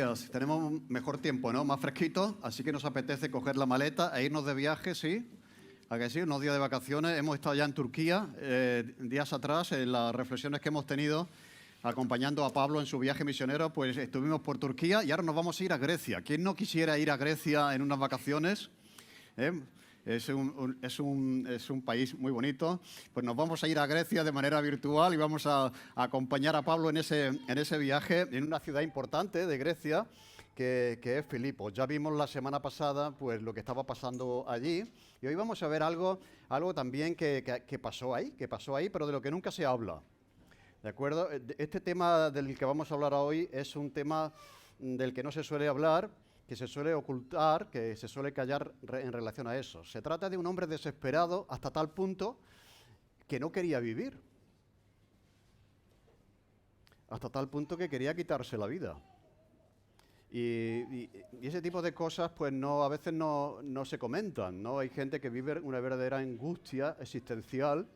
días. Tenemos un mejor tiempo, ¿no? Más fresquito, así que nos apetece coger la maleta e irnos de viaje, ¿sí? ¿A que sí? Unos días de vacaciones. Hemos estado ya en Turquía días atrás, en las reflexiones que hemos tenido acompañando a Pablo en su viaje misionero, pues estuvimos por Turquía y ahora nos vamos a ir a Grecia. ¿Quién no quisiera ir a Grecia en unas vacaciones? Es un país muy bonito. Pues nos vamos a ir a Grecia de manera virtual y vamos a acompañar a Pablo en ese viaje en una ciudad importante de Grecia que es Filipos. Ya vimos la semana pasada pues lo que estaba pasando allí y hoy vamos a ver algo también que pasó ahí, pero de lo que nunca se habla. ¿De acuerdo? Este tema del que vamos a hablar hoy es un tema del que no se suele hablar, que se suele ocultar, que se suele callar en relación a eso. Se trata de un hombre desesperado hasta tal punto que no quería vivir. Hasta tal punto que quería quitarse la vida. Y ese tipo de cosas pues a veces no se comentan, ¿no? Hay gente que vive una verdadera angustia existencial,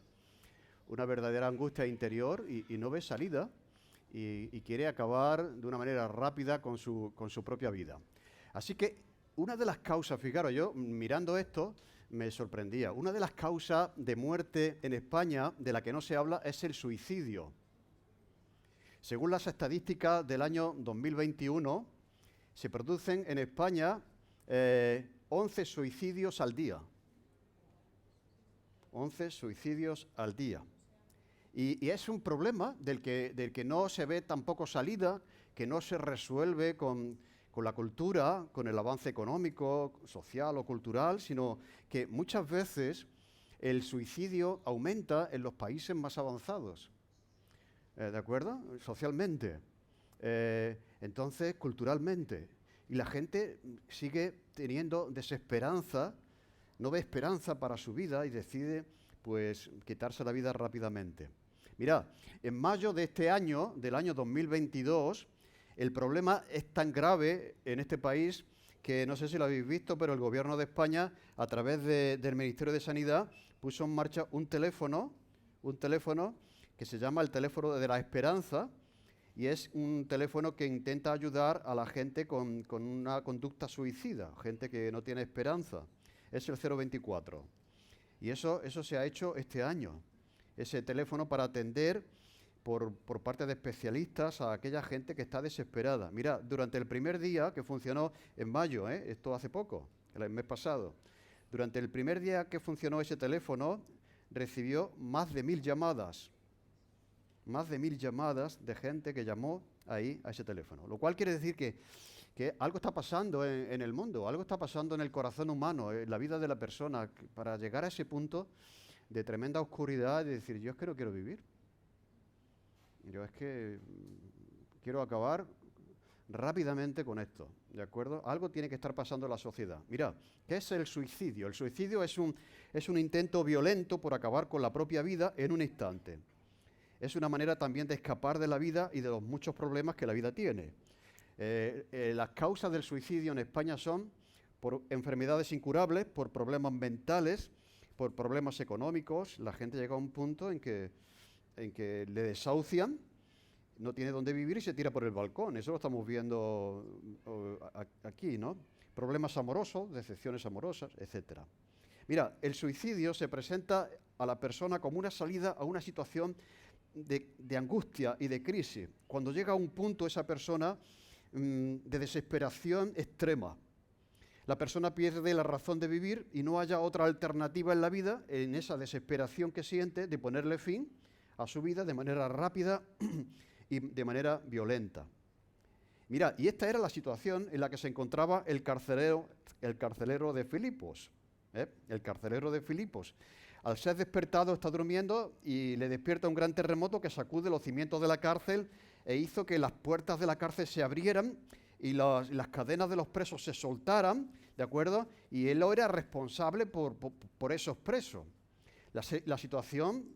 una verdadera angustia interior y no ve salida y quiere acabar de una manera rápida con su propia vida. Así que una de las causas, fijaros, yo mirando esto me sorprendía, una de las causas de muerte en España de la que no se habla es el suicidio. Según las estadísticas del año 2021, se producen en España 11 suicidios al día. 11 suicidios al día. Y es un problema del que no se ve tampoco salida, que no se resuelve con la cultura, con el avance económico, social o cultural, sino que muchas veces el suicidio aumenta en los países más avanzados, ¿de acuerdo? Socialmente, entonces culturalmente. Y la gente sigue teniendo desesperanza, no ve esperanza para su vida y decide pues quitarse la vida rápidamente. Mirad, en mayo de este año, del año 2022, el problema es tan grave en este país que no sé si lo habéis visto, pero el Gobierno de España, a través del Ministerio de Sanidad, puso en marcha un teléfono que se llama el teléfono de la esperanza, y es un teléfono que intenta ayudar a la gente con una conducta suicida, gente que no tiene esperanza. Es el 024. Y eso se ha hecho este año. Ese teléfono para atender por parte de especialistas a aquella gente que está desesperada. Mira, durante el primer día que funcionó en mayo, esto hace poco, el mes pasado, durante el primer día que funcionó ese teléfono, recibió más de 1000 llamadas. Más de 1000 llamadas de gente que llamó ahí a ese teléfono. Lo cual quiere decir que algo está pasando en el mundo, algo está pasando en el corazón humano, en la vida de la persona, para llegar a ese punto de tremenda oscuridad y decir, yo es que no quiero vivir. Yo es que quiero acabar rápidamente con esto, ¿de acuerdo? Algo tiene que estar pasando en la sociedad. Mira, ¿qué es el suicidio? El suicidio es un intento violento por acabar con la propia vida en un instante. Es una manera también de escapar de la vida y de los muchos problemas que la vida tiene. Las causas del suicidio en España son por enfermedades incurables, por problemas mentales, por problemas económicos. La gente llega a un punto en que le desahucian, no tiene dónde vivir y se tira por el balcón. Eso lo estamos viendo aquí, ¿no? Problemas amorosos, decepciones amorosas, etc. Mira, el suicidio se presenta a la persona como una salida a una situación de angustia y de crisis. Cuando llega a un punto esa persona de desesperación extrema, la persona pierde la razón de vivir y no haya otra alternativa en la vida, en esa desesperación que siente de ponerle fin a su vida de manera rápida y de manera violenta. Mira, y esta era la situación en la que se encontraba el carcelero de Filipos. El carcelero de Filipos. Al ser despertado está durmiendo y le despierta un gran terremoto que sacude los cimientos de la cárcel e hizo que las puertas de la cárcel se abrieran y las cadenas de los presos se soltaran, ¿de acuerdo? Y él era responsable por esos presos. La situación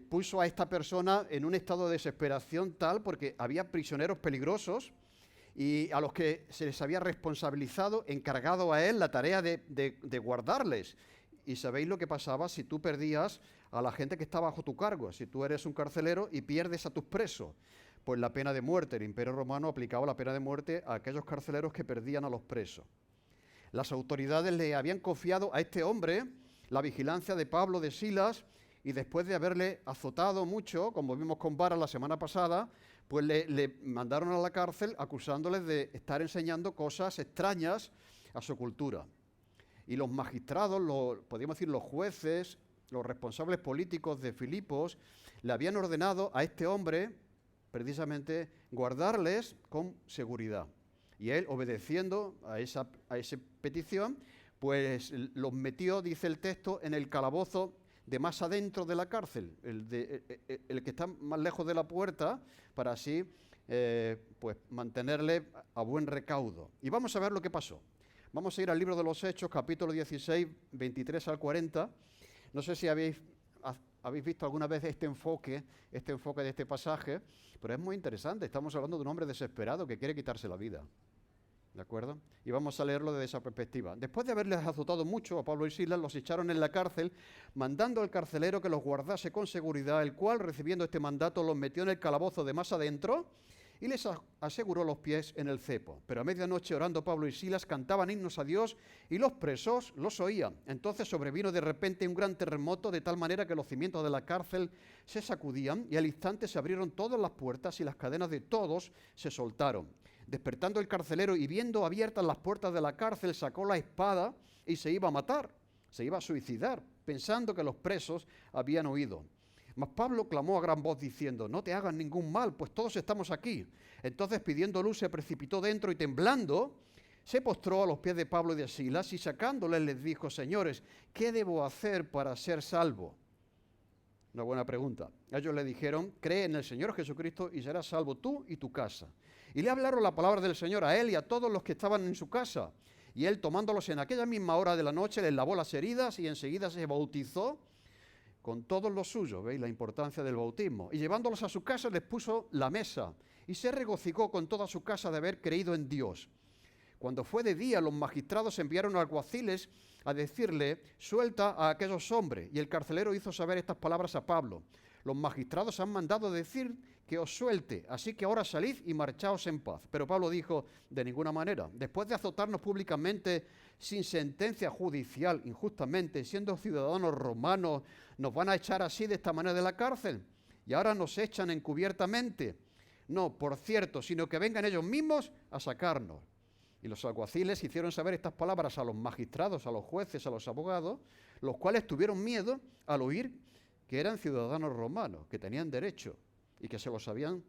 puso a esta persona en un estado de desesperación tal porque había prisioneros peligrosos y a los que se les había responsabilizado, encargado a él la tarea de guardarles. Y sabéis lo que pasaba si tú perdías a la gente que está bajo tu cargo, si tú eres un carcelero y pierdes a tus presos. pues la pena de muerte. El Imperio Romano aplicaba la pena de muerte a aquellos carceleros que perdían a los presos. Las autoridades le habían confiado a este hombre la vigilancia de Pablo, de Silas, y después de haberle azotado mucho, como vimos con varas la semana pasada, pues le mandaron a la cárcel acusándoles de estar enseñando cosas extrañas a su cultura. Y los magistrados, podríamos decir los jueces, los responsables políticos de Filipos, le habían ordenado a este hombre, precisamente, guardarles con seguridad. Y él, obedeciendo a esa petición, pues los metió, dice el texto, en el calabozo de más adentro de la cárcel, el que está más lejos de la puerta, para así pues mantenerle a buen recaudo. Y vamos a ver lo que pasó. Vamos a ir al libro de los Hechos, capítulo 16, 23 al 40. No sé si habéis visto alguna vez este enfoque de este pasaje, pero es muy interesante. Estamos hablando de un hombre desesperado que quiere quitarse la vida. ¿De acuerdo? Y vamos a leerlo desde esa perspectiva. Después de haberles azotado mucho a Pablo y Silas, los echaron en la cárcel, mandando al carcelero que los guardase con seguridad, el cual, recibiendo este mandato, los metió en el calabozo de más adentro y les aseguró los pies en el cepo. Pero a medianoche, orando Pablo y Silas, cantaban himnos a Dios y los presos los oían. Entonces sobrevino de repente un gran terremoto, de tal manera que los cimientos de la cárcel se sacudían y al instante se abrieron todas las puertas y las cadenas de todos se soltaron. Despertando el carcelero y viendo abiertas las puertas de la cárcel, sacó la espada y se iba a matar, se iba a suicidar, pensando que los presos habían huido. Mas Pablo clamó a gran voz diciendo: no te hagas ningún mal, pues todos estamos aquí. Entonces, pidiendo luz, se precipitó dentro y temblando, se postró a los pies de Pablo y de Silas y sacándoles les dijo: señores, ¿qué debo hacer para ser salvo? Una buena pregunta. Ellos le dijeron: cree en el Señor Jesucristo y serás salvo tú y tu casa. Y le hablaron la palabra del Señor a él y a todos los que estaban en su casa. Y él, tomándolos en aquella misma hora de la noche, les lavó las heridas y enseguida se bautizó con todos los suyos. ¿Veis la importancia del bautismo? Y llevándolos a su casa les puso la mesa y se regocijó con toda su casa de haber creído en Dios. Cuando fue de día, los magistrados enviaron alguaciles a decirle: suelta a aquellos hombres. Y el carcelero hizo saber estas palabras a Pablo: los magistrados han mandado decir que os suelte, así que ahora salid y marchaos en paz. Pero Pablo dijo: de ninguna manera. Después de azotarnos públicamente sin sentencia judicial, injustamente, siendo ciudadanos romanos, ¿nos van a echar así de esta manera de la cárcel? Y ahora nos echan encubiertamente. No, por cierto, sino que vengan ellos mismos a sacarnos. Y los alguaciles hicieron saber estas palabras a los magistrados, a los jueces, a los abogados, los cuales tuvieron miedo al oír que eran ciudadanos romanos, que tenían derecho y que se los habían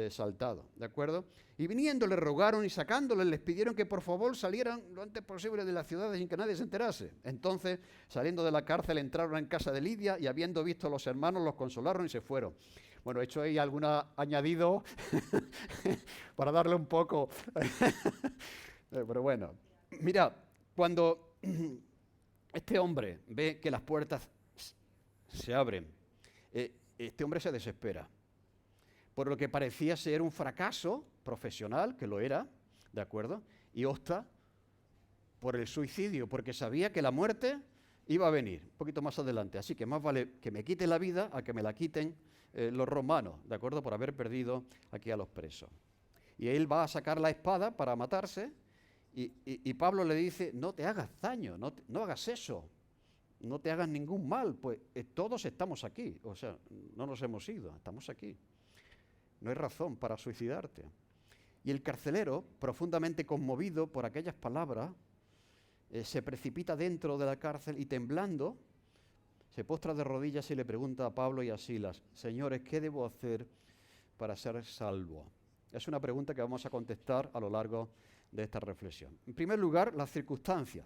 saltado, ¿de acuerdo? Y viniendo les rogaron y sacándoles les pidieron que por favor salieran lo antes posible de la ciudad sin que nadie se enterase. Entonces, saliendo de la cárcel, entraron en casa de Lidia y habiendo visto a los hermanos, los consolaron y se fueron. Bueno, he hecho ahí algún añadido para darle un poco. Pero bueno, mira, cuando este hombre ve que las puertas se abren, este hombre se desespera. Por lo que parecía ser un fracaso profesional, que lo era, ¿de acuerdo? Y opta por el suicidio, porque sabía que la muerte iba a venir un poquito más adelante. Así que más vale que me quite la vida a que me la quiten los romanos, ¿de acuerdo? Por haber perdido aquí a los presos. Y él va a sacar la espada para matarse y Pablo le dice: no te hagas daño, no hagas eso, no te hagas ningún mal, pues todos estamos aquí, o sea, no nos hemos ido, estamos aquí. No hay razón para suicidarte. Y el carcelero, profundamente conmovido por aquellas palabras, se precipita dentro de la cárcel y temblando, se postra de rodillas y le pregunta a Pablo y a Silas: señores, ¿qué debo hacer para ser salvo? Es una pregunta que vamos a contestar a lo largo de esta reflexión. En primer lugar, las circunstancias.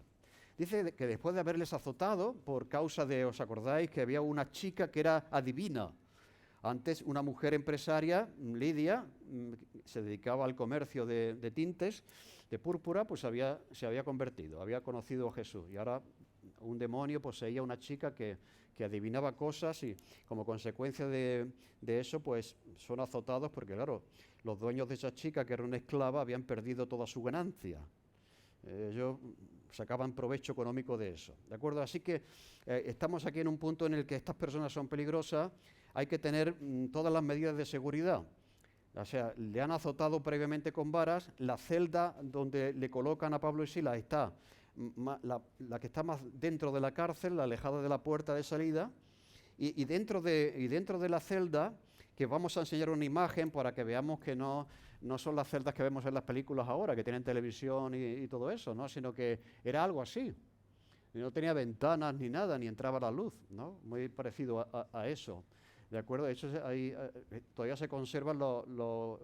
Dice que después de haberles azotado por causa de, ¿os acordáis?, que había una chica que era adivina. Antes una mujer empresaria, Lidia, se dedicaba al comercio de tintes, de púrpura, pues se había convertido, había conocido a Jesús. Y ahora un demonio poseía a una chica que adivinaba cosas y como consecuencia de eso, pues son azotados porque, claro, los dueños de esa chica, que era una esclava, habían perdido toda su ganancia. Ellos sacaban provecho económico de eso, ¿de acuerdo? Así que estamos aquí en un punto en el que estas personas son peligrosas. Hay que tener todas las medidas de seguridad. O sea, le han azotado previamente con varas. La celda donde le colocan a Pablo y Silas está la que está más dentro de la cárcel, la alejada de la puerta de salida. Y dentro de la celda, que vamos a enseñar una imagen para que veamos que no son las celdas que vemos en las películas ahora, que tienen televisión y todo eso, ¿no? Sino que era algo así. Y no tenía ventanas ni nada, ni entraba la luz, ¿no? Muy parecido a eso. ¿De acuerdo? De hecho, ahí, todavía se conservan los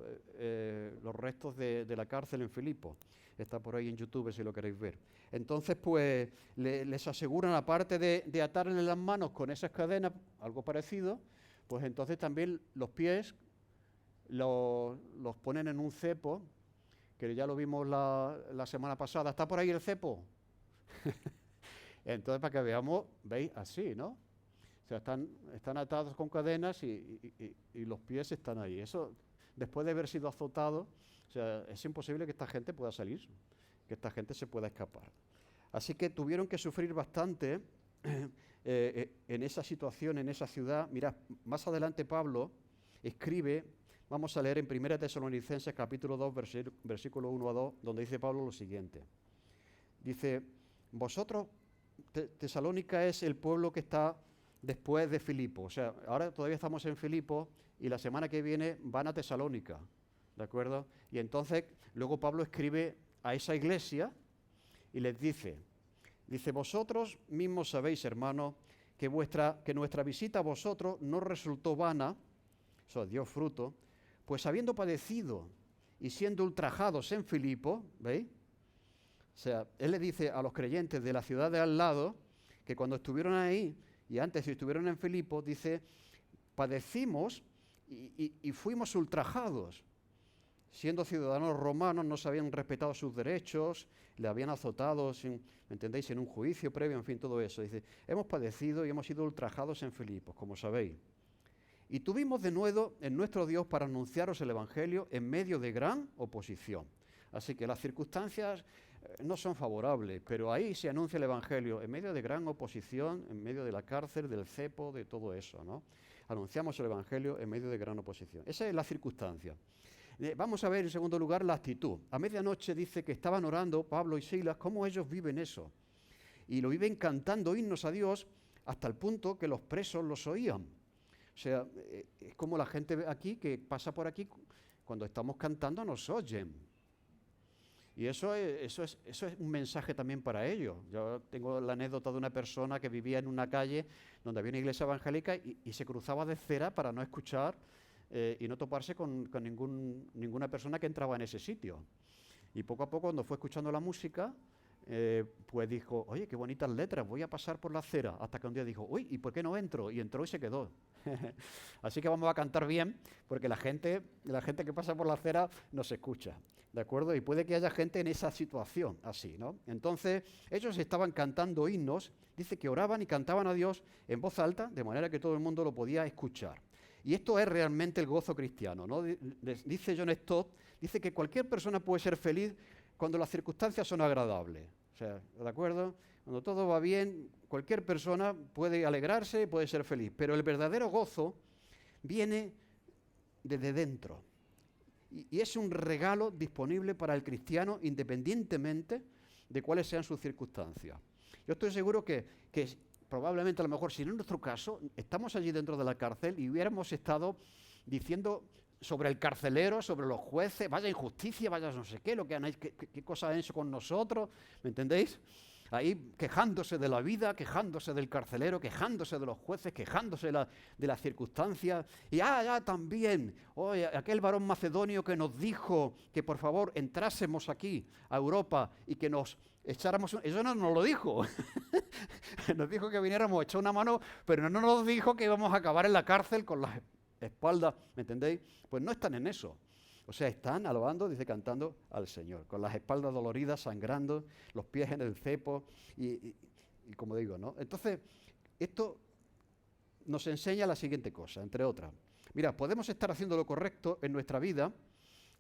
restos de la cárcel en Filipo. Está por ahí en YouTube si lo queréis ver. Entonces, pues, les aseguran, aparte de atarle las manos con esas cadenas, algo parecido, pues entonces también los pies los ponen en un cepo, que ya lo vimos la semana pasada. ¿Está por ahí el cepo? Entonces, para que veamos, veis, así, ¿no? O sea, están atados con cadenas y los pies están ahí. Eso, después de haber sido azotado, o sea, es imposible que esta gente pueda salir, que esta gente se pueda escapar. Así que tuvieron que sufrir bastante en esa situación, en esa ciudad. Mirad, más adelante Pablo escribe, vamos a leer en 1 Tesalonicenses capítulo 2, versículo 1 a 2, donde dice Pablo lo siguiente. Dice, vosotros, Tesalónica es el pueblo que está después de Filipo. O sea, ahora todavía estamos en Filipo y la semana que viene van a Tesalónica, ¿de acuerdo? Y entonces luego Pablo escribe a esa iglesia y les dice, vosotros mismos sabéis, hermanos, que nuestra visita a vosotros no resultó vana, o sea, dio fruto, pues habiendo padecido y siendo ultrajados en Filipo, ¿veis? O sea, él le dice a los creyentes de la ciudad de al lado que cuando estuvieron ahí y antes si estuvieron en Filipo, dice, padecimos y fuimos ultrajados. Siendo ciudadanos romanos no se habían respetado sus derechos, le habían azotado, ¿me entendéis?, en un juicio previo, en fin, todo eso. Dice, hemos padecido y hemos sido ultrajados en Filipos, como sabéis. Y tuvimos de nuevo en nuestro Dios para anunciaros el Evangelio en medio de gran oposición. Así que las circunstancias no son favorables, pero ahí se anuncia el Evangelio en medio de gran oposición, en medio de la cárcel, del cepo, de todo eso, ¿no? Anunciamos el Evangelio en medio de gran oposición. Esa es la circunstancia. Vamos a ver en segundo lugar la actitud. A medianoche dice que estaban orando Pablo y Silas, cómo ellos viven eso. Y lo viven cantando himnos a Dios hasta el punto que los presos los oían. O sea, es como la gente aquí que pasa por aquí, cuando estamos cantando nos oyen. Y eso es un mensaje también para ellos. Yo tengo la anécdota de una persona que vivía en una calle donde había una iglesia evangélica y se cruzaba de cera para no escuchar y no toparse con ninguna persona que entraba en ese sitio. Y poco a poco, cuando fue escuchando la música, pues dijo, oye, qué bonitas letras, voy a pasar por la acera. Hasta que un día dijo, uy, ¿y por qué no entro? Y entró y se quedó. Así que vamos a cantar bien, porque la gente que pasa por la acera nos escucha, ¿de acuerdo? Y puede que haya gente en esa situación así, ¿no? Entonces, ellos estaban cantando himnos, dice que oraban y cantaban a Dios en voz alta, de manera que todo el mundo lo podía escuchar. Y esto es realmente el gozo cristiano, ¿no? Dice John Stott, dice que cualquier persona puede ser feliz cuando las circunstancias son agradables. O sea, ¿de acuerdo? Cuando todo va bien, cualquier persona puede alegrarse y puede ser feliz. Pero el verdadero gozo viene desde dentro. Y es un regalo disponible para el cristiano independientemente de cuáles sean sus circunstancias. Yo estoy seguro que probablemente, a lo mejor, si en nuestro caso, estamos allí dentro de la cárcel y hubiéramos estado diciendo sobre el carcelero, sobre los jueces, vaya injusticia, vaya no sé qué, lo que han hecho, qué cosa han hecho con nosotros, ¿me entendéis? Ahí quejándose de la vida, quejándose del carcelero, quejándose de los jueces, quejándose de las circunstancias. Y también, oye, aquel varón macedonio que nos dijo que por favor entrásemos aquí a Europa y que nos echáramos... Eso no nos lo dijo. Nos dijo que viniéramos a echar una mano, pero no nos dijo que íbamos a acabar en la cárcel con las espaldas, ¿me entendéis? Pues no están en eso. O sea, están alabando, dice, cantando al Señor, con las espaldas doloridas, sangrando, los pies en el cepo y como digo, ¿no? Entonces, esto nos enseña la siguiente cosa, entre otras. Mira, podemos estar haciendo lo correcto en nuestra vida,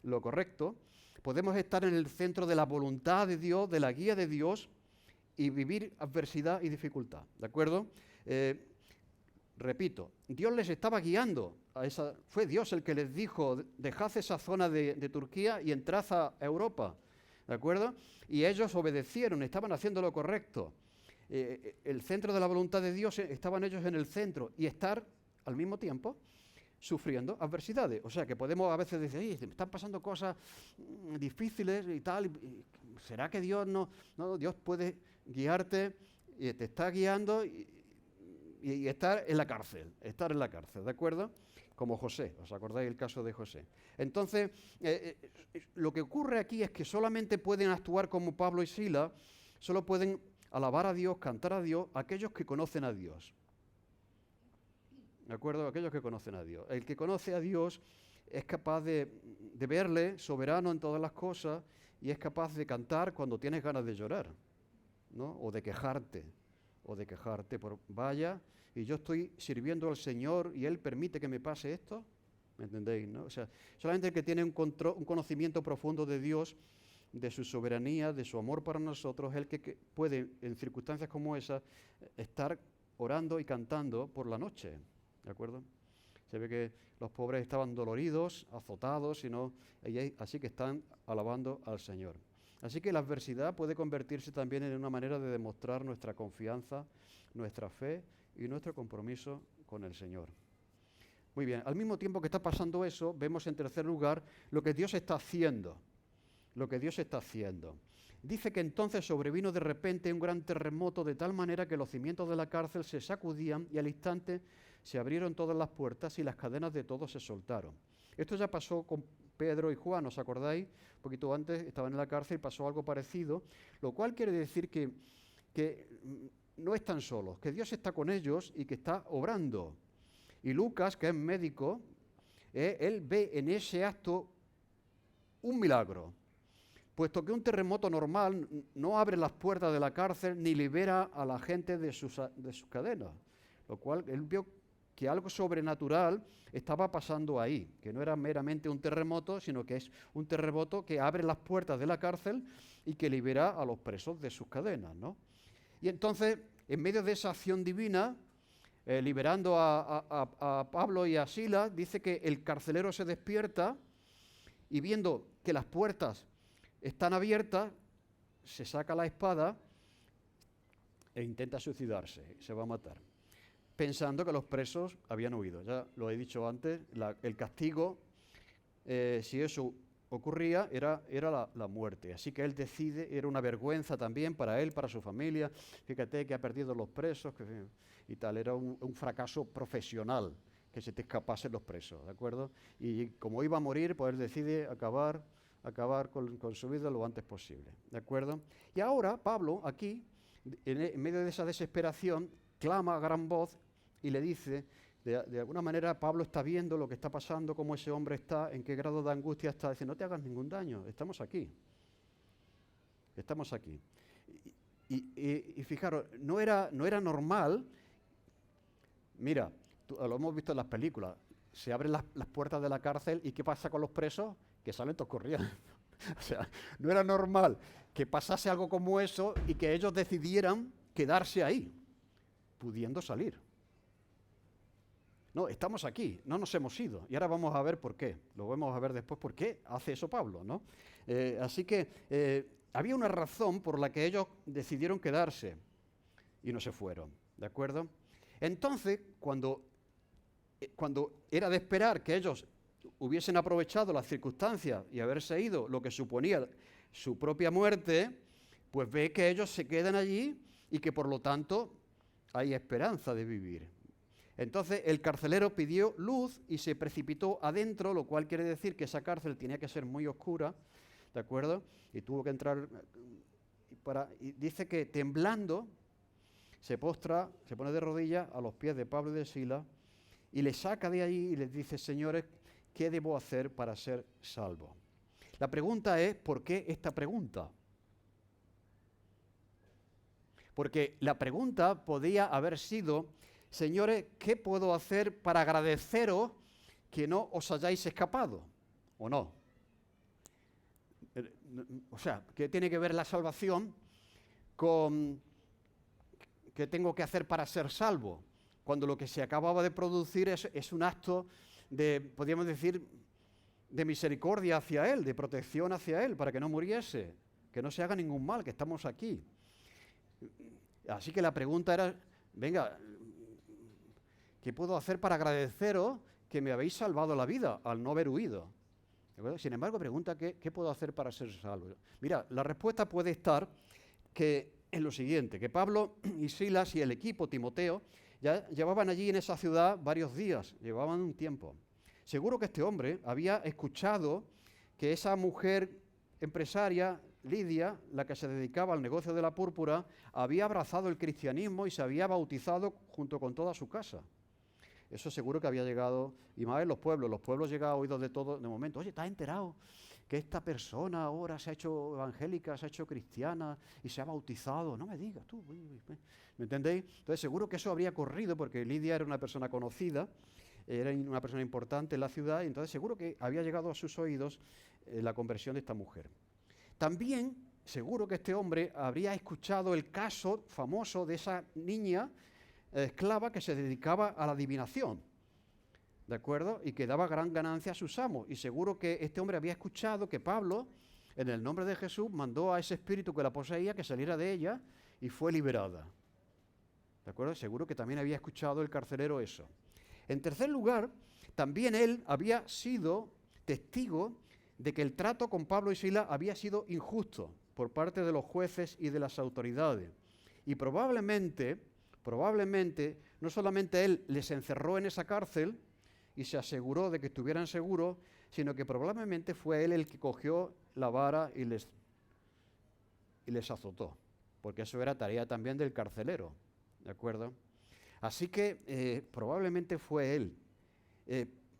lo correcto, podemos estar en el centro de la voluntad de Dios, de la guía de Dios y vivir adversidad y dificultad, ¿de acuerdo? repito, Dios les estaba guiando. Fue Dios el que les dijo, dejad esa zona de Turquía y entrad a Europa, ¿de acuerdo? Y ellos obedecieron, estaban haciendo lo correcto. El centro de la voluntad de Dios, estaban ellos en el centro, y estar al mismo tiempo sufriendo adversidades. O sea, que podemos a veces decir, me están pasando cosas difíciles y tal, ¿será que Dios no? No, Dios puede guiarte, y te está guiando y estar en la cárcel, ¿de acuerdo? Como José, ¿os acordáis el caso de José? Entonces, lo que ocurre aquí es que solamente pueden actuar como Pablo y Silas, solo pueden alabar a Dios, cantar a Dios, aquellos que conocen a Dios. ¿De acuerdo? Aquellos que conocen a Dios. El que conoce a Dios es capaz de verle soberano en todas las cosas y es capaz de cantar cuando tienes ganas de llorar, ¿no? O de quejarte, vaya, y yo estoy sirviendo al Señor y Él permite que me pase esto, ¿me entendéis, no? O sea, solamente el que tiene un conocimiento profundo de Dios, de su soberanía, de su amor para nosotros, es el que puede, en circunstancias como esa, estar orando y cantando por la noche, ¿de acuerdo? Se ve que los pobres estaban doloridos, azotados, así que están alabando al Señor. Así que la adversidad puede convertirse también en una manera de demostrar nuestra confianza, nuestra fe y nuestro compromiso con el Señor. Muy bien, al mismo tiempo que está pasando eso, vemos en tercer lugar lo que Dios está haciendo. Dice que entonces sobrevino de repente un gran terremoto de tal manera que los cimientos de la cárcel se sacudían y al instante se abrieron todas las puertas y las cadenas de todos se soltaron. Esto ya pasó con Pedro y Juan, ¿os acordáis? Un poquito antes estaban en la cárcel y pasó algo parecido, lo cual quiere decir que no están solos, que Dios está con ellos y que está obrando. Y Lucas, que es médico, él ve en ese acto un milagro, puesto que un terremoto normal no abre las puertas de la cárcel ni libera a la gente de sus cadenas, lo cual él vio que algo sobrenatural estaba pasando ahí, que no era meramente un terremoto, sino que es un terremoto que abre las puertas de la cárcel y que libera a los presos de sus cadenas, ¿no? Y entonces, en medio de esa acción divina, liberando a Pablo y a Silas, dice que el carcelero se despierta y viendo que las puertas están abiertas, se saca la espada e intenta suicidarse, se va a matar, pensando que los presos habían huido. Ya lo he dicho antes, el castigo, si eso ocurría, era la muerte. Así que él decide, era una vergüenza también para él, para su familia. Fíjate que ha perdido los presos y tal, era un fracaso profesional que se te escapasen los presos, ¿de acuerdo? Y como iba a morir, pues él decide acabar con su vida lo antes posible, ¿de acuerdo? Y ahora Pablo, aquí, en medio de esa desesperación, clama a gran voz y le dice, de alguna manera Pablo está viendo lo que está pasando, cómo ese hombre está, en qué grado de angustia está, dice, no te hagas ningún daño, estamos aquí. Y fijaros, no era normal, mira, lo hemos visto en las películas, se abren las puertas de la cárcel y ¿qué pasa con los presos? Que salen todos corriendo. O sea, no era normal que pasase algo como eso y que ellos decidieran quedarse ahí, pudiendo salir. No, estamos aquí, no nos hemos ido. Y ahora vamos a ver por qué. Lo vamos a ver después por qué hace eso Pablo, ¿no? Así que había una razón por la que ellos decidieron quedarse y no se fueron, ¿de acuerdo? Entonces, cuando era de esperar que ellos hubiesen aprovechado las circunstancias y haberse ido, lo que suponía su propia muerte, pues ve que ellos se quedan allí y que por lo tanto hay esperanza de vivir. Entonces el carcelero pidió luz y se precipitó adentro, lo cual quiere decir que esa cárcel tenía que ser muy oscura, ¿de acuerdo? Y tuvo que entrar y dice que temblando se postra, se pone de rodillas a los pies de Pablo y de Silas y les saca de allí y les dice, señores, ¿qué debo hacer para ser salvo? La pregunta es, ¿por qué esta pregunta? Porque la pregunta podía haber sido, señores, ¿qué puedo hacer para agradeceros que no os hayáis escapado? ¿O no? O sea, ¿qué tiene que ver la salvación con qué tengo que hacer para ser salvo? cuando lo que se acababa de producir es un acto de, podríamos decir, de misericordia hacia él, de protección hacia él, para que no muriese, que no se haga ningún mal, que estamos aquí. Así que la pregunta era, venga, ¿qué puedo hacer para agradeceros que me habéis salvado la vida al no haber huido? ¿De acuerdo? Sin embargo, pregunta, ¿qué puedo hacer para ser salvo? Mira, la respuesta puede estar en lo siguiente, que Pablo y Silas y el equipo, Timoteo, ya llevaban allí en esa ciudad varios días, llevaban un tiempo. Seguro que este hombre había escuchado que esa mujer empresaria, Lidia, la que se dedicaba al negocio de la púrpura, había abrazado el cristianismo y se había bautizado junto con toda su casa. Eso seguro que había llegado, y más en los pueblos llegan a oídos de todo de momento. Oye, ¿estás enterado que esta persona ahora se ha hecho evangélica, se ha hecho cristiana y se ha bautizado? No me digas tú, ¿me entendéis? Entonces seguro que eso habría corrido porque Lidia era una persona conocida, era una persona importante en la ciudad, y entonces seguro que había llegado a sus oídos la conversión de esta mujer. También seguro que este hombre habría escuchado el caso famoso de esa niña esclava que se dedicaba a la adivinación, ¿de acuerdo? Y que daba gran ganancia a sus amos. Y seguro que este hombre había escuchado que Pablo, en el nombre de Jesús, mandó a ese espíritu que la poseía que saliera de ella y fue liberada. ¿De acuerdo? Seguro que también había escuchado el carcelero eso. En tercer lugar, también él había sido testigo de que el trato con Pablo y Silas había sido injusto por parte de los jueces y de las autoridades. Y probablemente, no solamente él les encerró en esa cárcel y se aseguró de que estuvieran seguros, sino que probablemente fue él el que cogió la vara y les azotó, porque eso era tarea también del carcelero, ¿de acuerdo? Así que probablemente fue él.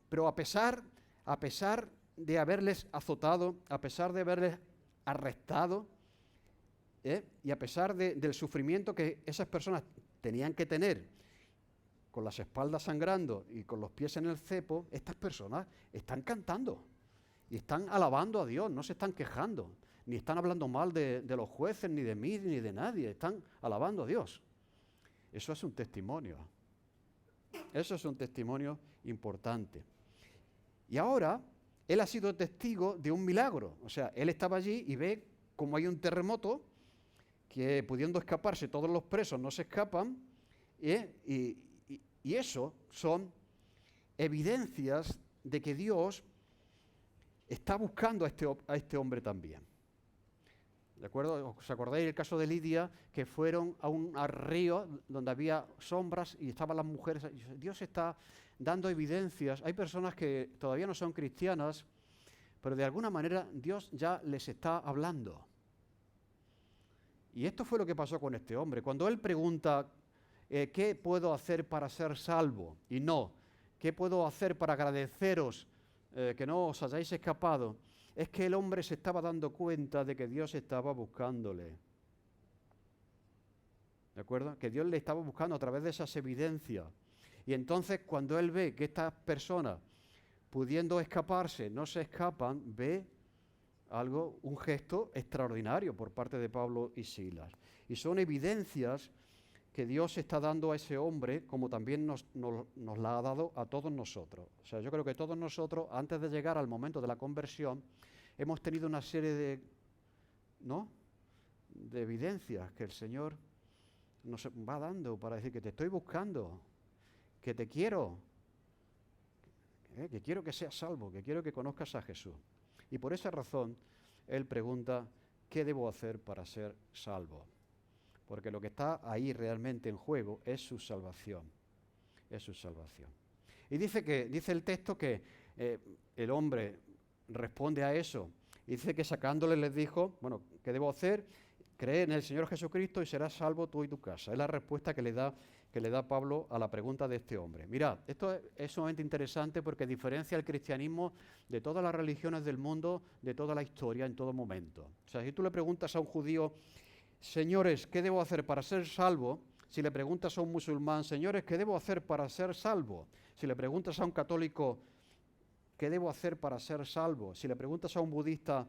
Pero a pesar de haberles azotado, a pesar de haberles arrestado, y a pesar del sufrimiento que esas personas tenían que tener, con las espaldas sangrando y con los pies en el cepo, estas personas están cantando y están alabando a Dios, no se están quejando, ni están hablando mal de los jueces, ni de mí, ni de nadie, están alabando a Dios. Eso es un testimonio. Eso es un testimonio importante. Y ahora, él ha sido testigo de un milagro. O sea, él estaba allí y ve cómo hay un terremoto, que pudiendo escaparse todos los presos no se escapan, y eso son evidencias de que Dios está buscando a este hombre también. ¿De acuerdo? ¿Os acordáis del caso de Lidia, que fueron a un río donde había sombras y estaban las mujeres? Dios está dando evidencias. Hay personas que todavía no son cristianas, pero de alguna manera Dios ya les está hablando. Y esto fue lo que pasó con este hombre. Cuando él pregunta, ¿qué puedo hacer para ser salvo? Y no, ¿qué puedo hacer para agradeceros que no os hayáis escapado? Es que el hombre se estaba dando cuenta de que Dios estaba buscándole. ¿De acuerdo? Que Dios le estaba buscando a través de esas evidencias. Y entonces cuando él ve que estas personas, pudiendo escaparse, no se escapan, ve un gesto extraordinario por parte de Pablo y Silas. Y son evidencias que Dios está dando a ese hombre, como también nos la ha dado a todos nosotros. O sea, yo creo que todos nosotros, antes de llegar al momento de la conversión, hemos tenido una serie de evidencias que el Señor nos va dando para decir que te estoy buscando, que te quiero, que quiero que seas salvo, que quiero que conozcas a Jesús. Y por esa razón, él pregunta, ¿qué debo hacer para ser salvo? Porque lo que está ahí realmente en juego es su salvación. Es su salvación. Y dice el texto que el hombre responde a eso. Y dice que sacándole les dijo, bueno, ¿qué debo hacer? Cree en el Señor Jesucristo y serás salvo tú y tu casa. Es la respuesta que le da Pablo a la pregunta de este hombre. Mirad, esto es sumamente interesante porque diferencia el cristianismo de todas las religiones del mundo, de toda la historia, en todo momento. O sea, si tú le preguntas a un judío, señores, ¿qué debo hacer para ser salvo? Si le preguntas a un musulmán, señores, ¿qué debo hacer para ser salvo? Si le preguntas a un católico, ¿qué debo hacer para ser salvo? Si le preguntas a un budista,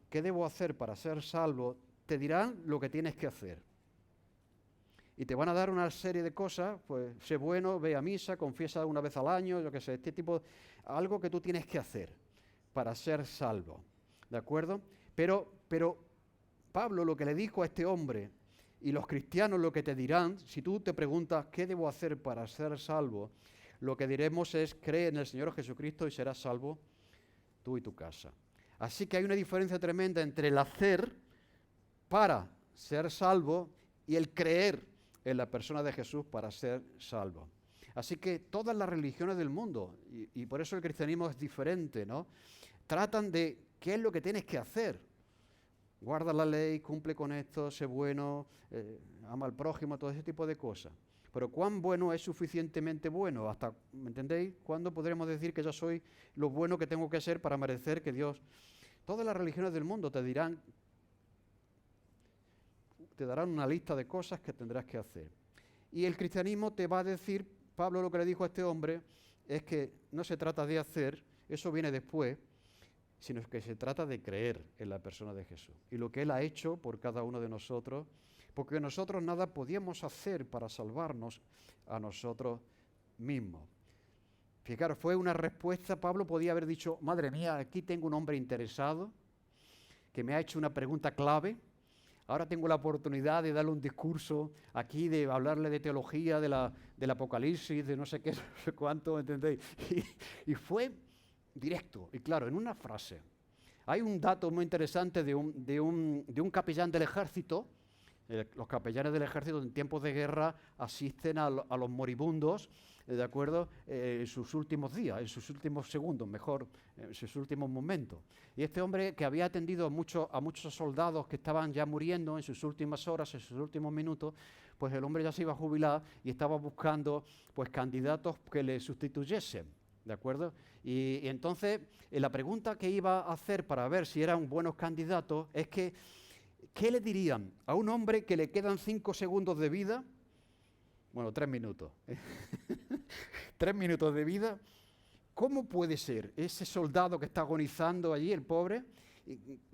¿qué debo hacer para ser salvo? Te dirán lo que tienes que hacer. Y te van a dar una serie de cosas, pues sé bueno, ve a misa, confiesa una vez al año, yo qué sé, este tipo, algo que tú tienes que hacer para ser salvo, ¿de acuerdo? Pero Pablo lo que le dijo a este hombre, y los cristianos lo que te dirán, si tú te preguntas qué debo hacer para ser salvo, lo que diremos es cree en el Señor Jesucristo y serás salvo tú y tu casa. Así que hay una diferencia tremenda entre el hacer para ser salvo y el creer en la persona de Jesús para ser salvo. Así que todas las religiones del mundo, y por eso el cristianismo es diferente, ¿no? Tratan de qué es lo que tienes que hacer. Guarda la ley, cumple con esto, sé bueno, ama al prójimo, todo ese tipo de cosas. Pero ¿cuán bueno es suficientemente bueno? Hasta, ¿me entendéis? ¿Cuándo podremos decir que yo soy lo bueno que tengo que ser para merecer que Dios... Todas las religiones del mundo te darán una lista de cosas que tendrás que hacer. Y el cristianismo te va a decir, Pablo lo que le dijo a este hombre, es que no se trata de hacer, eso viene después, sino que se trata de creer en la persona de Jesús. Y lo que Él ha hecho por cada uno de nosotros, porque nosotros nada podíamos hacer para salvarnos a nosotros mismos. Fijaros, fue una respuesta, Pablo podía haber dicho, madre mía, aquí tengo un hombre interesado que me ha hecho una pregunta clave, ahora tengo la oportunidad de darle un discurso aquí, de hablarle de teología, del Apocalipsis, de no sé qué, no sé cuánto, ¿entendéis? Y fue directo, y claro, en una frase. Hay un dato muy interesante de un capellán del ejército. Los capellanes del ejército en tiempos de guerra asisten a los moribundos, ¿de acuerdo? En sus últimos días, en sus últimos segundos, mejor, en sus últimos momentos. Y este hombre que había atendido a muchos soldados que estaban ya muriendo en sus últimas horas, en sus últimos minutos, pues el hombre ya se iba a jubilar y estaba buscando pues candidatos que le sustituyesen, ¿de acuerdo? Y entonces la pregunta que iba a hacer para ver si eran buenos candidatos es que ¿qué le dirían a un hombre que le quedan 5 segundos de vida? Bueno, 3 minutos. 3 minutos de vida. ¿Cómo puede ser ese soldado que está agonizando allí, el pobre?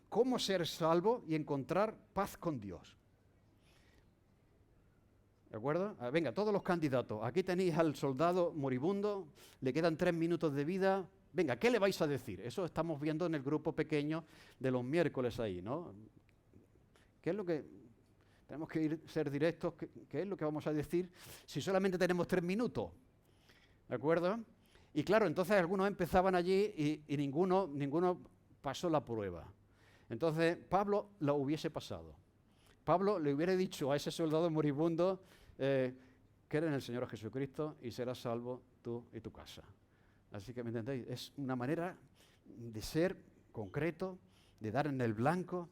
¿Cómo ser salvo y encontrar paz con Dios? ¿De acuerdo? Venga, todos los candidatos. Aquí tenéis al soldado moribundo, le quedan 3 minutos de vida. Venga, ¿qué le vais a decir? Eso estamos viendo en el grupo pequeño de los miércoles ahí, ¿no? ¿Qué es lo que tenemos que ser directos? ¿Qué es lo que vamos a decir si solamente tenemos 3 minutos? ¿De acuerdo? Y claro, entonces algunos empezaban allí y ninguno pasó la prueba. Entonces Pablo lo hubiese pasado. Pablo le hubiera dicho a ese soldado moribundo, cree en el Señor Jesucristo y serás salvo tú y tu casa. Así que, ¿me entendéis? Es una manera de ser concreto, de dar en el blanco,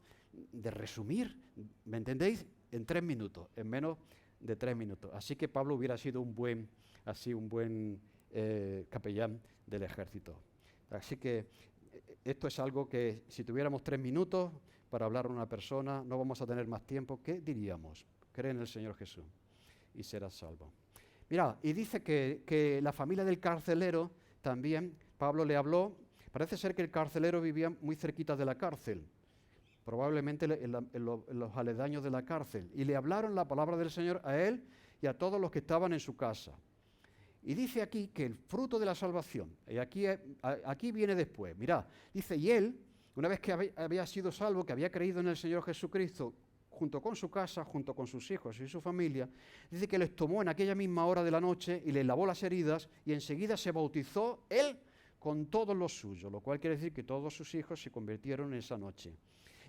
de resumir, ¿me entendéis? En 3 minutos, en menos de 3 minutos. Así que Pablo hubiera sido un buen capellán del ejército. Así que esto es algo que si tuviéramos 3 minutos para hablar a una persona, no vamos a tener más tiempo. ¿Qué diríamos? Cree en el Señor Jesús y serás salvo. Mira, y dice que la familia del carcelero también, Pablo le habló, parece ser que el carcelero vivía muy cerquita de la cárcel, probablemente en los aledaños de la cárcel, y le hablaron la palabra del Señor a él y a todos los que estaban en su casa. Y dice aquí que el fruto de la salvación, y aquí viene después, mirad, dice, y él, una vez que había sido salvo, que había creído en el Señor Jesucristo, junto con su casa, junto con sus hijos y su familia, dice que les tomó en aquella misma hora de la noche y les lavó las heridas y enseguida se bautizó él con todos los suyos, lo cual quiere decir que todos sus hijos se convirtieron en esa noche.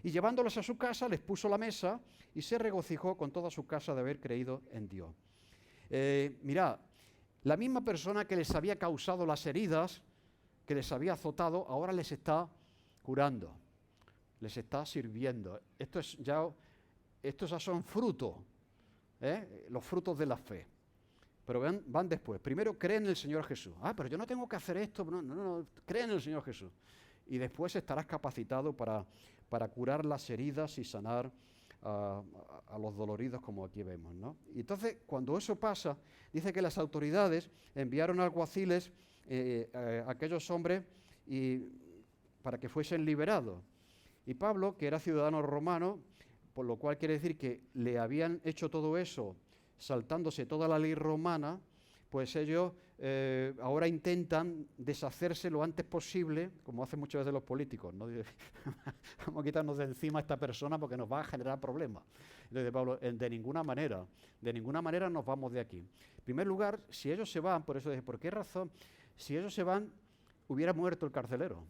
Y llevándolos a su casa, les puso la mesa y se regocijó con toda su casa de haber creído en Dios. Mirad, la misma persona que les había causado las heridas, que les había azotado, ahora les está curando, les está sirviendo. Estos ya son frutos, los frutos de la fe. Pero van después. Primero creen en el Señor Jesús. Pero yo no tengo que hacer esto. No, creen en el Señor Jesús. Y después estarás capacitado para curar las heridas y sanar a los doloridos, como aquí vemos, ¿no? Y entonces, cuando eso pasa, dice que las autoridades enviaron alguaciles a aquellos hombres para que fuesen liberados. Y Pablo, que era ciudadano romano, por lo cual quiere decir que le habían hecho todo eso saltándose toda la ley romana, pues ellos ahora intentan deshacerse lo antes posible, como hacen muchas veces los políticos, ¿no? Vamos a quitarnos de encima a esta persona porque nos va a generar problemas. Entonces, Pablo, de ninguna manera nos vamos de aquí. En primer lugar, si ellos se van, por eso dije, ¿por qué razón? Si ellos se van, hubiera muerto el carcelero.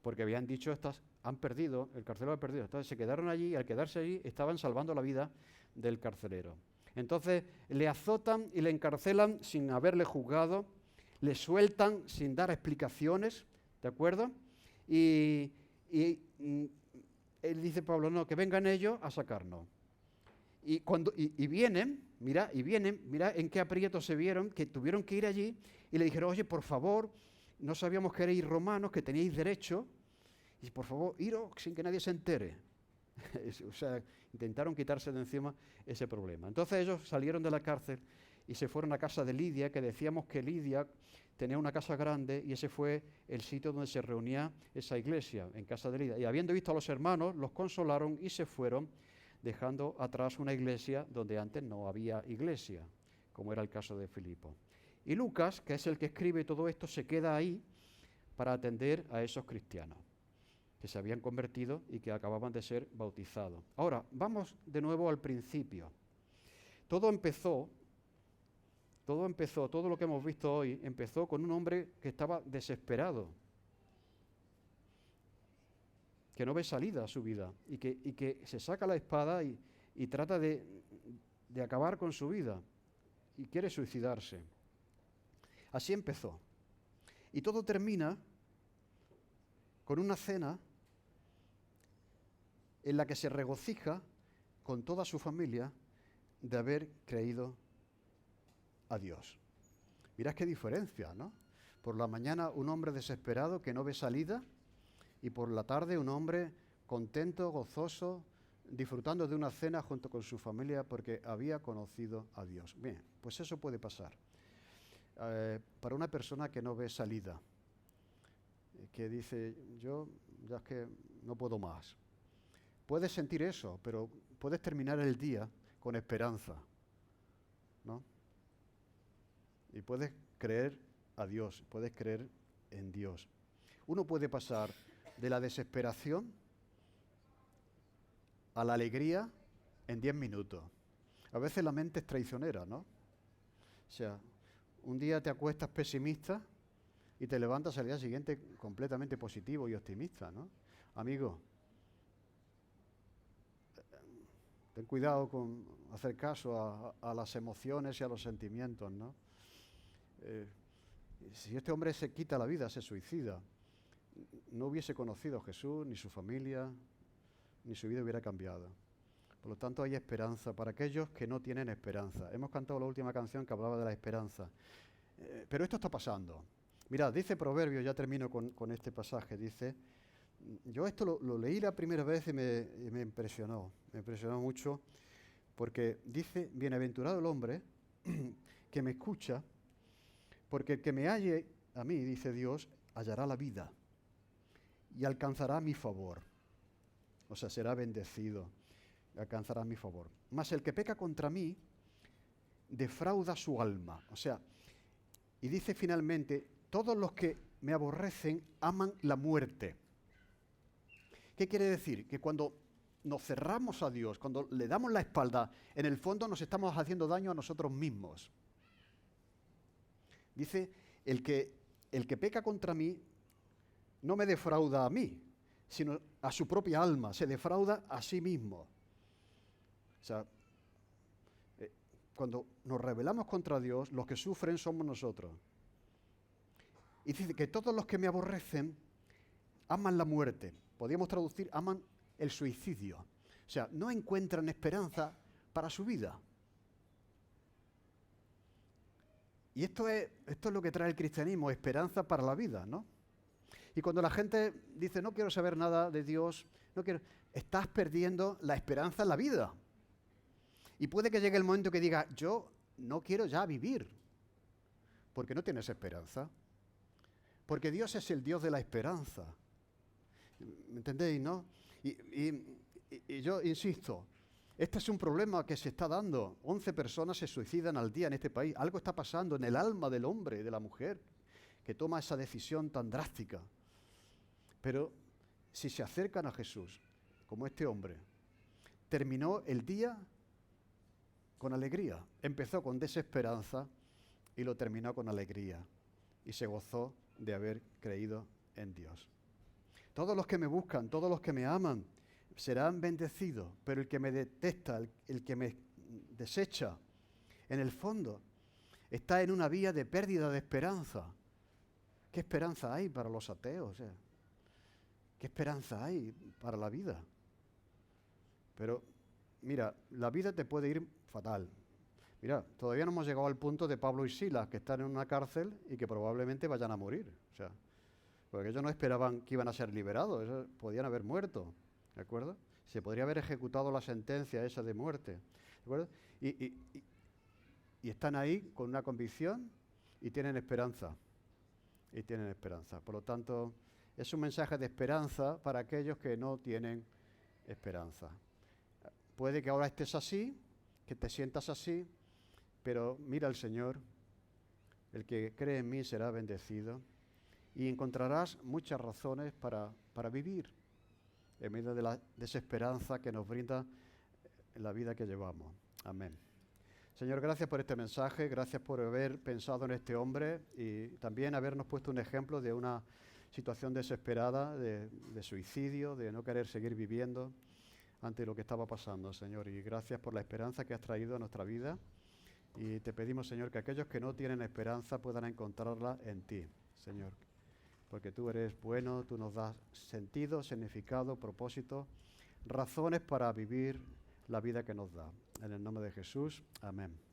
Porque habían dicho, han perdido, el carcelero ha perdido. Entonces se quedaron allí y al quedarse allí estaban salvando la vida del carcelero. Entonces le azotan y le encarcelan sin haberle juzgado, le sueltan sin dar explicaciones, ¿de acuerdo? Y él dice, Pablo, no, que vengan ellos a sacarnos. Y vienen, mira en qué aprieto se vieron, que tuvieron que ir allí y le dijeron, oye, por favor, no sabíamos que erais romanos, que teníais derecho, y por favor, iros sin que nadie se entere. O sea, intentaron quitarse de encima ese problema. Entonces ellos salieron de la cárcel y se fueron a casa de Lidia, que decíamos que Lidia tenía una casa grande y ese fue el sitio donde se reunía esa iglesia, en casa de Lidia. Y habiendo visto a los hermanos, los consolaron y se fueron, dejando atrás una iglesia donde antes no había iglesia, como era el caso de Filipo. Y Lucas, que es el que escribe todo esto, se queda ahí para atender a esos cristianos que se habían convertido y que acababan de ser bautizados. Ahora, vamos de nuevo al principio. Todo lo que hemos visto hoy, empezó con un hombre que estaba desesperado, que no ve salida a su vida y que se saca la espada y trata de acabar con su vida y quiere suicidarse. Así empezó. Y todo termina con una cena en la que se regocija con toda su familia de haber creído a Dios. Mirad qué diferencia, ¿no? Por la mañana un hombre desesperado que no ve salida y por la tarde un hombre contento, gozoso, disfrutando de una cena junto con su familia porque había conocido a Dios. Bien, pues eso puede pasar. Para una persona que no ve salida, que dice, yo ya es que no puedo más. Puedes sentir eso, pero puedes terminar el día con esperanza, ¿no? Y puedes creer a Dios, puedes creer en Dios. Uno puede pasar de la desesperación a la alegría en 10 minutos. A veces la mente es traicionera, ¿no? O sea, un día te acuestas pesimista y te levantas al día siguiente completamente positivo y optimista, ¿no? Amigo, ten cuidado con hacer caso a las emociones y a los sentimientos, ¿no? Si este hombre se quita la vida, se suicida, no hubiese conocido a Jesús, ni su familia, ni su vida hubiera cambiado. Por lo tanto, hay esperanza para aquellos que no tienen esperanza. Hemos cantado la última canción que hablaba de la esperanza. Pero esto está pasando. Mirad, dice Proverbios, ya termino con este pasaje, dice, yo esto lo leí la primera vez y me impresionó mucho, porque dice, bienaventurado el hombre que me escucha, porque el que me halle a mí, dice Dios, hallará la vida y alcanzará mi favor. O sea, será bendecido, alcanzará mi favor. Mas el que peca contra mí, defrauda su alma. O sea, y dice finalmente, todos los que me aborrecen aman la muerte. ¿Qué quiere decir? Que cuando nos cerramos a Dios, cuando le damos la espalda, en el fondo nos estamos haciendo daño a nosotros mismos. Dice, el que peca contra mí no me defrauda a mí, sino a su propia alma, se defrauda a sí mismo. O sea, cuando nos rebelamos contra Dios, los que sufren somos nosotros. Y dice que todos los que me aborrecen aman la muerte. Podríamos traducir, aman el suicidio. O sea, no encuentran esperanza para su vida. Y esto es lo que trae el cristianismo, esperanza para la vida, ¿no? Y cuando la gente dice, no quiero saber nada de Dios, estás perdiendo la esperanza en la vida. Y puede que llegue el momento que diga, yo no quiero ya vivir, porque no tienes esperanza. Porque Dios es el Dios de la esperanza. ¿Me entendéis, no? Y yo insisto, Este es un problema que se está dando. 11 personas se suicidan al día en este país. Algo está pasando en el alma del hombre, de la mujer, que toma esa decisión tan drástica. Pero si se acercan a Jesús, como este hombre, terminó el día con alegría. Empezó con desesperanza y lo terminó con alegría. Y se gozó de haber creído en Dios. Todos los que me buscan, todos los que me aman, serán bendecidos, pero el que me detesta, el que me desecha, en el fondo, está en una vía de pérdida de esperanza. ¿Qué esperanza hay para los ateos? ¿Qué esperanza hay para la vida? Pero, mira, la vida te puede ir fatal. Mira, todavía no hemos llegado al punto de Pablo y Silas, que están en una cárcel y que probablemente vayan a morir. Porque ellos no esperaban que iban a ser liberados, ellos podían haber muerto. ¿De acuerdo? Se podría haber ejecutado la sentencia esa de muerte. ¿De acuerdo? Y están ahí con una convicción y tienen esperanza. Y tienen esperanza. Por lo tanto, es un mensaje de esperanza para aquellos que no tienen esperanza. Puede que ahora estés así, que te sientas así, pero mira al Señor. El que cree en mí será bendecido. Y encontrarás muchas razones para vivir en medio de la desesperanza que nos brinda la vida que llevamos. Amén. Señor, gracias por este mensaje, gracias por haber pensado en este hombre y también habernos puesto un ejemplo de una situación desesperada, de suicidio, de no querer seguir viviendo ante lo que estaba pasando, Señor. Y gracias por la esperanza que has traído a nuestra vida. Y te pedimos, Señor, que aquellos que no tienen esperanza puedan encontrarla en ti, Señor. Porque tú eres bueno, tú nos das sentido, significado, propósito, razones para vivir la vida que nos da. En el nombre de Jesús, amén.